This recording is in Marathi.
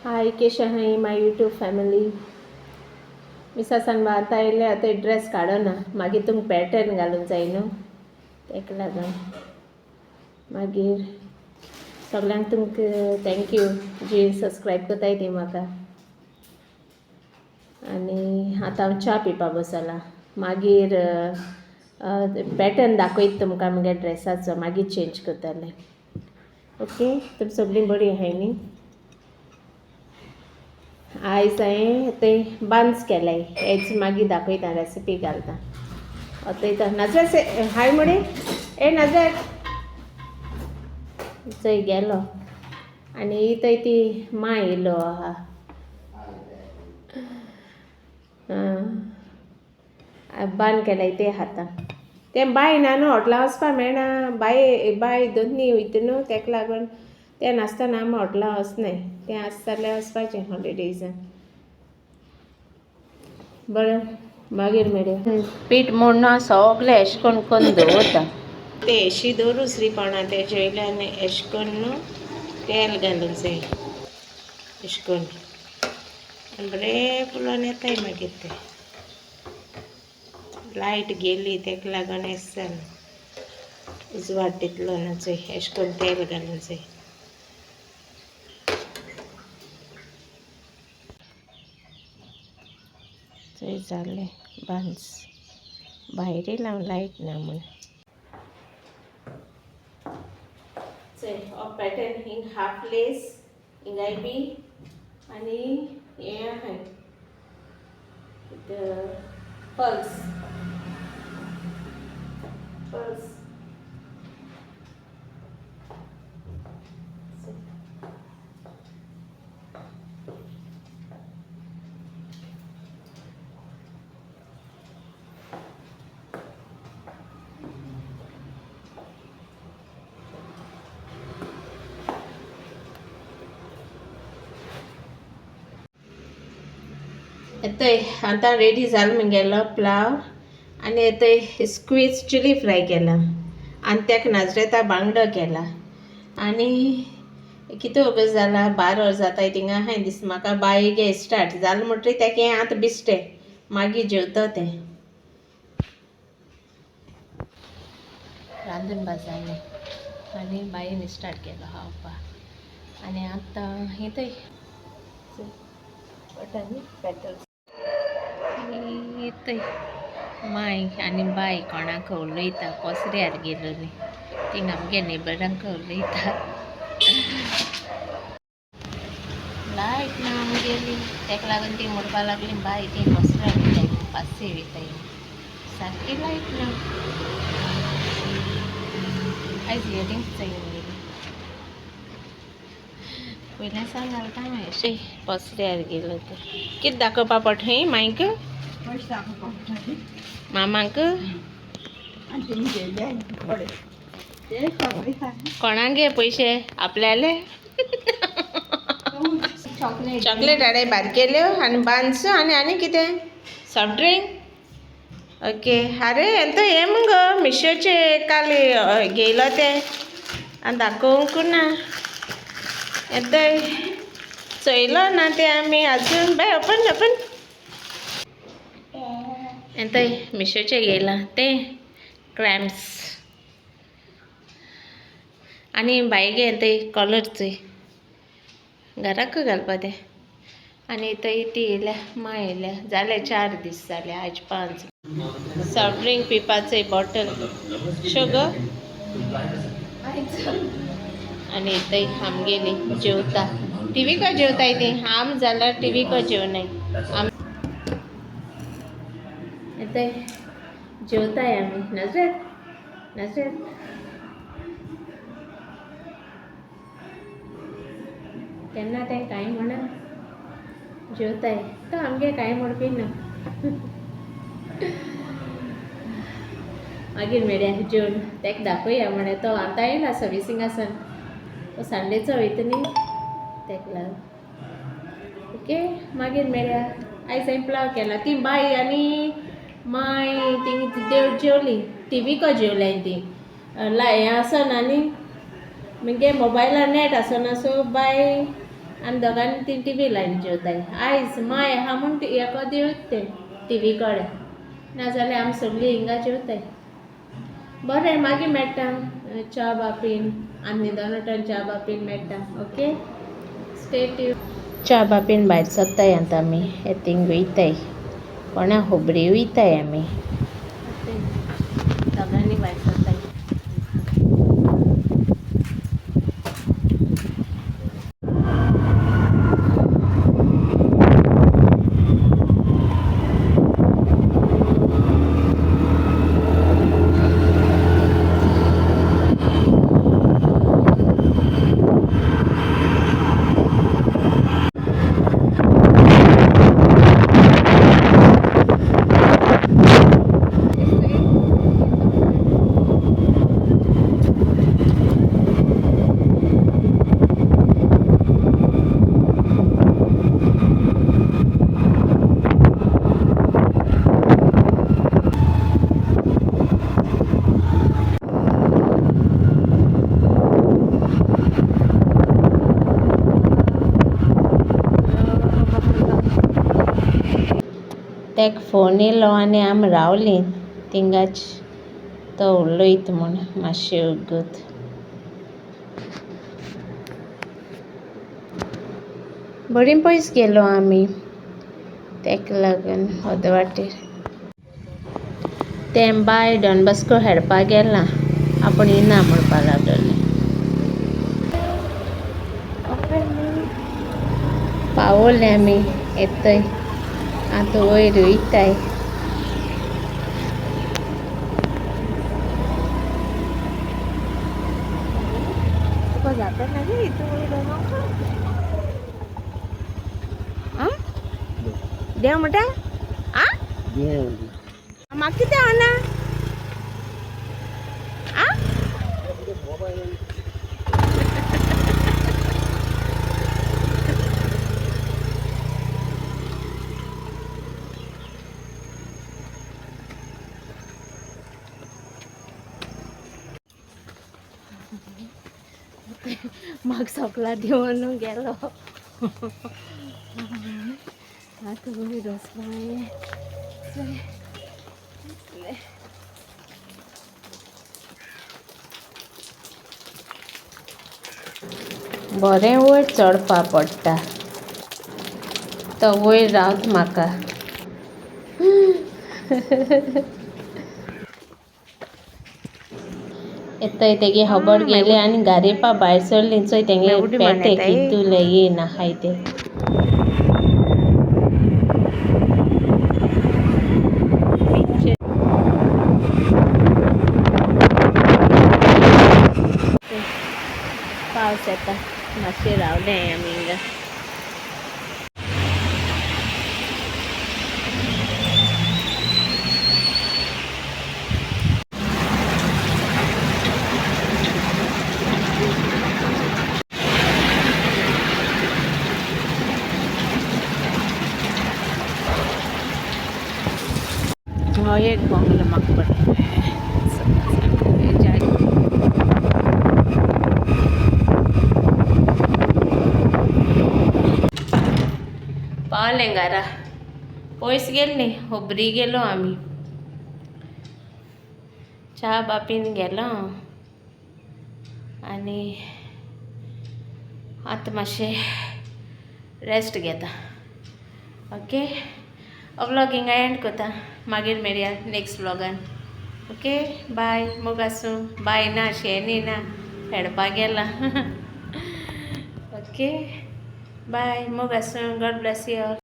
हाय केश आहाय माय यूट्यूब फॅमिली. मी सासान आतां आयले आतां ड्रेस काडना मागीर तुमकां पॅटर्न घालूंक जाय न्हू तेका लागून. मागीर सगळ्यांक तुमकां थँक्यू जी सबस्क्रायब करताय ती म्हाका. आनी आतां हांव च्या पिवपा बसलां. मागीर पॅटर्न दाखयता तुमकां म्हगे ड्रेसाचो मागीर चेंज करतलें. ओके तुमी सगळीं बरीं आहाय न्ही. आयज हांवें थंय बान्स केल्याय हेच मागीर दाखयता रेसिपी घालता. आतां नजर हाय म्हणे ए नजर थंय गेलो आनी थंय ती माय येयलो आहा. बान केल्याय ते हातां तें बाय ना न्हू हॉटलां वचपा मेळना. बाय दोनी वयता न्हू तेका लागून तें नासतना आमी हॉटलां वचनाय. तें आसता जाल्यार वचपाचें हॉलिडेजान. बरें मागीर मेळया. पीठ मोडना सगलें एशें करून करून दवरता. तें एशी दवरूच री कोणा तेजे वयल्यान एशें करून न्हू तेल घालूंक जाय एशें करून बरें फुलोन येताय. मागीर तें लायट गेली तेका लागून एश जालें उजवाड तितलो न्हू चोय एशें करून तेल घालूंक जाय. चोय जालें बान्स भायर येयलां लायट ना म्हूण. चोय हो पॅटर्न हिंग हाफ लेस हिंगाय बी आनी हें आहाय पल्स येतय. आतां रेडी जालो म्हगेलो पुलाव आनी येतय स्क्वीज चिली फ्राय केला आनी तेका नाजरेता बांगडो केला. आनी कितें वगत जाला 12 वर जाताय थिंगा आहाय दिसता म्हाका. बाय गे स्टार्ट जालें म्हणटरी तेका हें आतां बिस्टें मागीर जेवता तें रांदून बाजालें आनी बायेन स्टार्ट केलो खावपा. आनी आतां येतय पेटल येतय माय आनी बाय कोणाक उलयता पसऱ्यार गेलो न्ही थिंग आमगे नेबरांक उलयता. लायट ना आमगेली तेका लागून ती म्हणपा लागली बाय ती पसऱ्यार वयताय पासय वयताय सारकी लायट ना. आयज इयरिंग्स जाय आमगेली पयल्या सान घालता हांव अशें पसऱ्यार गेलो तर. कितें दाखोवपा पडटा मायक मामाक कोणाक गे पयशे आपल्याले चॉकलेट हाडे बारकेल्यो आनी बान्स आनी कितें सॉफ्ट ड्रिंक. ओके आरे एंत हें मुगो मिशोचे काल घेयलो तें आनी दाखोवंक ना. येतय चोयलो ना तें आमी आजून बाय ओपन येतय मिशोचे घेयलां तें क्रॅम्स आनी बायगे येतय कलर चोय घराक घालपा तें. आनी थंय ती येयल्या माय येयल्या जाले 4 दीस जाले आयज 5. सॉफ्ट ड्रिंक पिवपाचो बॉटल शुगर आनी थंय आमगेली जेवता टीव्ही को जेवताय ती आम जाल्यार टीव्ही को जेवनाय. येतय जेवताय आमी नजर केन्ना तें कांय म्हणा जेवताय तो आमगे कांय म्हणपी ना. मागीर मेळया जेवन तेका दाखोवया म्हणे तो आतां येयला सर्विसिंगासान तो संडेचो वयता न्ही तेका लागून. ओके मागीर मेळया. आयज हांवें पुलाव केला ती बाय आनी माय थिंग देव जेवली टीव्ही को जेवल्याय ती हें आसना न्ही म्हगे मोबायलार नेट आसना सो बाय आनी दोगांनी ती टी व्ही लायन जेवताय आयज माय हा म्हूण एको देवूत ते टी व्ही कडेन नाजाल्यार आमी सगळीं हिंगा जेवताय बरें मागीर मेळटा च्या बापीन आनी दोनोटान च्या बापीन मेळटा ओके स्टे ट्यून च्या बापीन भायर सरताय आतां आमी येतींग वयताय कोणा खोबरी वयताय आमी दोगांनी भायर सरताय तेक फोन येयलो आनी आमी रावलीं थिंगाच तो उलयत म्हूण मातशें उगत बरीं पयस गेलो आमी तेका लागून अर्द वाटेर तें बाय डॉन बॉस्को खेळपाक गेलां आपूण येना म्हणपा लागलें पावोलें आमी येतय आतां वयर वयताय तुका जाता ना गे तूं वयर आं देव म्हणटा आं म्हाका कितें हावना आं म्हाका सोकला दिवन गेलो आतां वयर वचपाचें बरें वयर चडपा पडटा तो वयर रावत म्हाका येतय तेगे खबर गेले आनी गारेपा भायर सरलीं चोय तेंगे पेटे कितूले येना हाय ते पावस येता मातशें रावलें आमी हिंगा हो एक बंगलो म्हाका पडटा पावलें घरा पयस गेल्लीं खोबरी गेलो आमी च्या बापीन गेलो आनी आतां मातशें रेस्ट घेता ओके हो व्लॉग हिंगा एंड कोता मागीर मेळया नेक्स्ट व्लॉगान ओके बाय मोग आसूं बाय ना शेनी ना खेळपाक गेला ओके बाय मोग आसूं गॉड ब्लेस यू ऑल